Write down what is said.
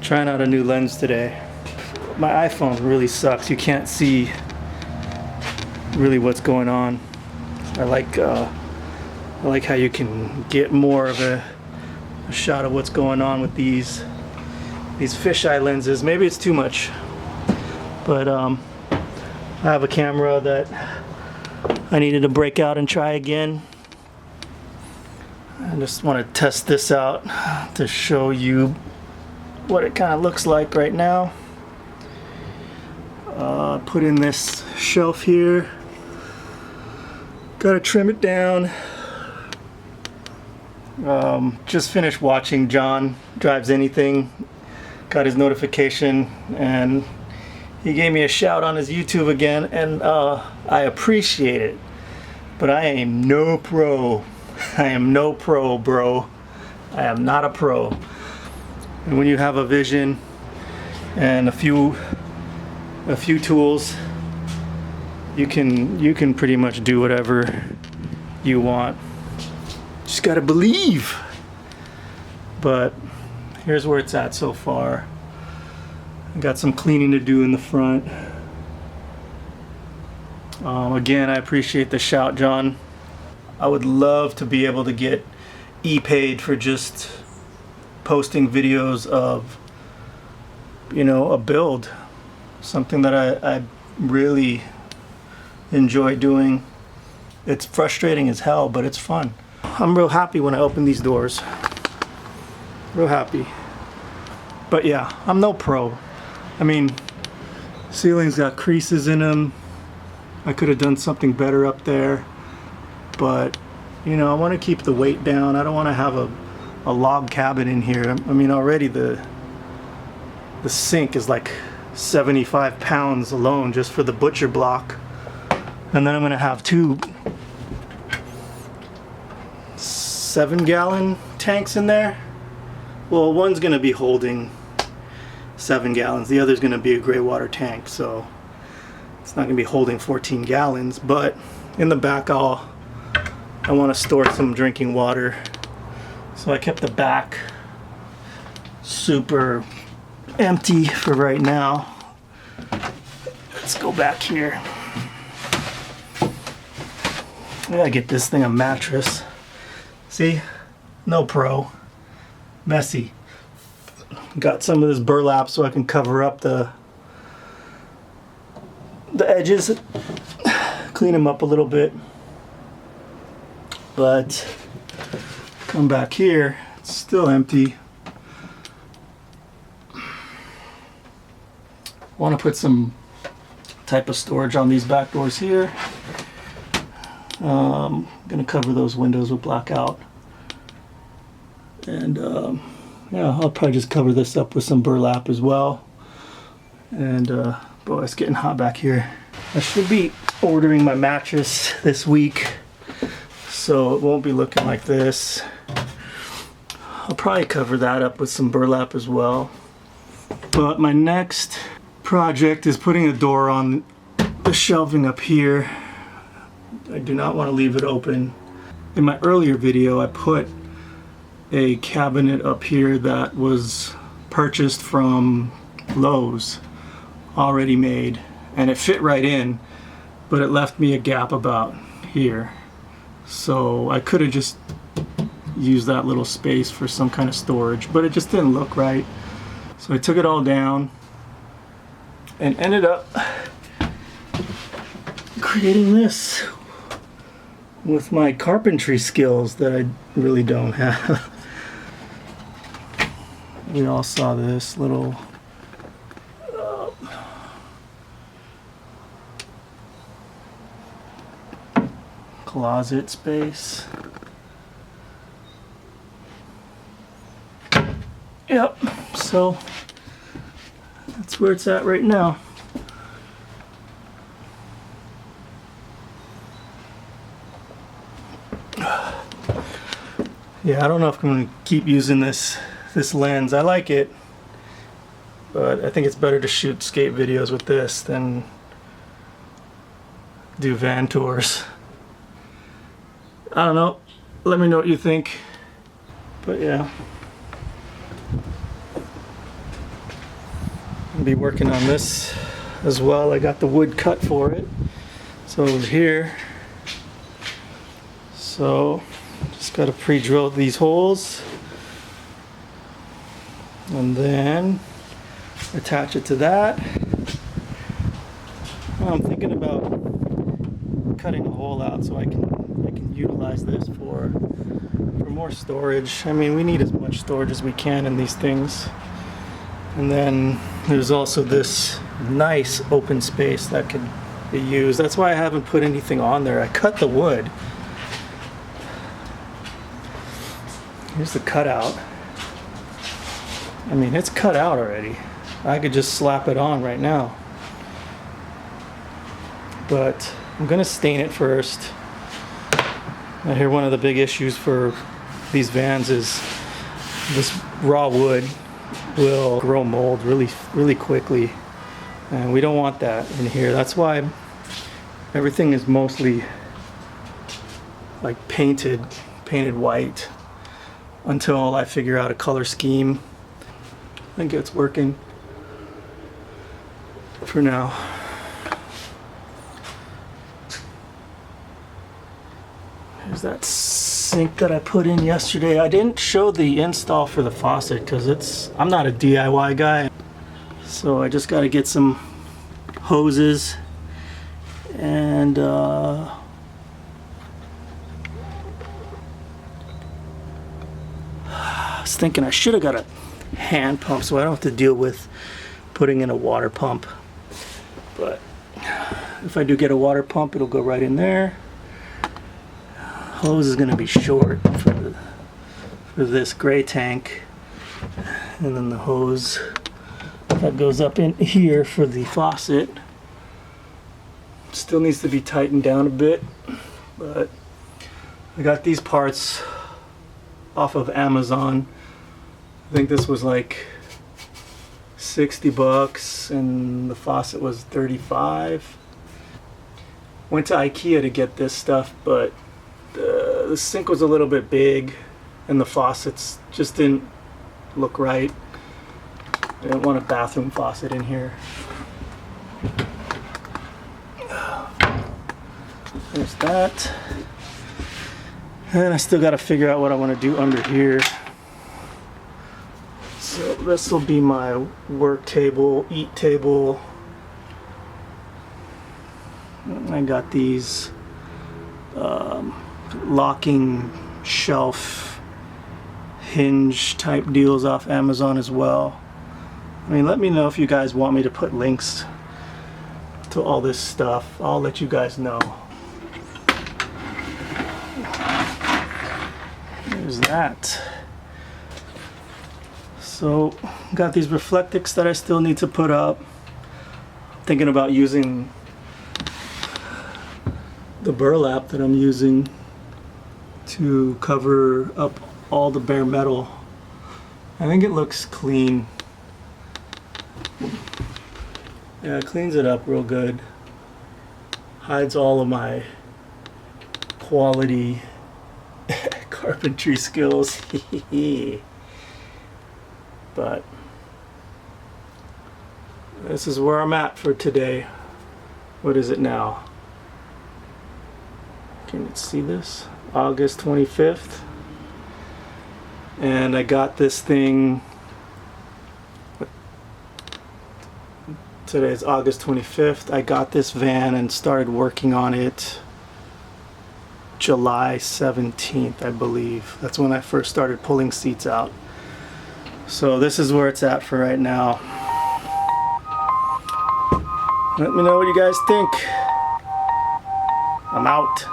Trying out a new lens today. My iPhone really sucks. You can't see really what's going on. I like how you can get more of a shot of what's going on with these fisheye lenses. Maybe it's too much, but I have a camera that I needed to break out and try again. I just want to test this out to show you what it kind of looks like right now. Put in this shelf here. Gotta trim it down. Just finished watching John Drives Anything. Got his notification and he gave me a shout on his YouTube again, and I appreciate it. But I am no pro. I am no pro, bro. I am not a pro. And when you have a vision and a few tools, you can pretty much do whatever you want. Just gotta believe. But here's where it's at so far. I got some cleaning to do in the front. Again, I appreciate the shout, John. I would love to be able to get paid for just posting videos of, a build. Something that I really enjoy doing. It's frustrating as hell, but it's fun. I'm real happy when I open these doors. Real happy. But yeah, I'm no pro. I mean, ceiling's got creases in them. I could have done something better up there. But, I want to keep the weight down. I don't want to have a log cabin in here. I mean, already the sink is like 75 pounds alone just for the butcher block. And then I'm going to have two 7-gallon tanks in there. Well, one's going to be holding 7 gallons. The other's going to be a gray water tank. So it's not going to be holding 14 gallons. But in the back, I want to store some drinking water. So I kept the back super empty for right now. Let's go back here. I gotta get this thing a mattress. See? No pro. Messy. Got some of this burlap so I can cover up the edges. Clean them up a little bit. But come back here, it's still empty. Want to put some type of storage on these back doors here. Gonna cover those windows with blackout, and yeah, I'll probably just cover this up with some burlap as well. And boy, it's getting hot back here. I should be ordering my mattress this week, so it won't be looking like this. I'll probably cover that up with some burlap as well. But my next project is putting a door on the shelving up here. I do not want to leave it open. In my earlier video, I put a cabinet up here that was purchased from Lowe's, already made, and it fit right in, but it left me a gap about here. So I could have just used that little space for some kind of storage, but it just didn't look right. So I took it all down and ended up creating this with my carpentry skills that I really don't have. We all saw this little closet space. Yep, so that's where it's at right now. Yeah, I don't know if I'm going to keep using this lens. I like it, but I think it's better to shoot skate videos with this than do van tours. I don't know. Let me know what you think. But yeah. be working on this as well. I got the wood cut for it. So over here. So just got to pre-drill these holes and then attach it to that. I'm thinking about cutting a hole out so I can utilize this for more storage. I mean, we need as much storage as we can in these things. And then there's also this nice open space that could be used. That's why I haven't put anything on there. I cut the wood. Here's the cutout. I mean, it's cut out already. I could just slap it on right now. But I'm gonna stain it first. I hear one of the big issues for these vans is this raw wood will grow mold really quickly, and we don't want that in here. That's why everything is mostly like painted white until I figure out a color scheme. I think it's working for now. There's that sink that I put in yesterday. I didn't show the install for the faucet because I'm not a DIY guy. So I just got to get some hoses and I was thinking I should have got a hand pump so I don't have to deal with putting in a water pump. But if I do get a water pump, it'll go right in there. Hose is going to be short for this gray tank, and then the hose that goes up in here for the faucet still needs to be tightened down a bit, but I got these parts off of Amazon. I think this was like 60 bucks and the faucet was 35. Went to IKEA to get this stuff, but the sink was a little bit big and the faucets just didn't look right. I didn't want a bathroom faucet in here. There's that. And I still got to figure out what I want to do under here. So this will be my work table, eat table. I got these locking shelf hinge type deals off Amazon as well. I mean, let me know if you guys want me to put links to all this stuff. I'll let you guys know. There's that. So got these reflectics that I still need to put up. Thinking about using the burlap that I'm using to cover up all the bare metal. I think it looks clean. Yeah, it cleans it up real good. Hides all of my quality carpentry skills. But this is where I'm at for today. What is it now? Can you see this? August 25th. And I got this thing. Today is August 25th. I got this van and started working on it July 17th, I believe. That's when I first started pulling seats out. So this is where it's at for right now. Let me know what you guys think. I'm out.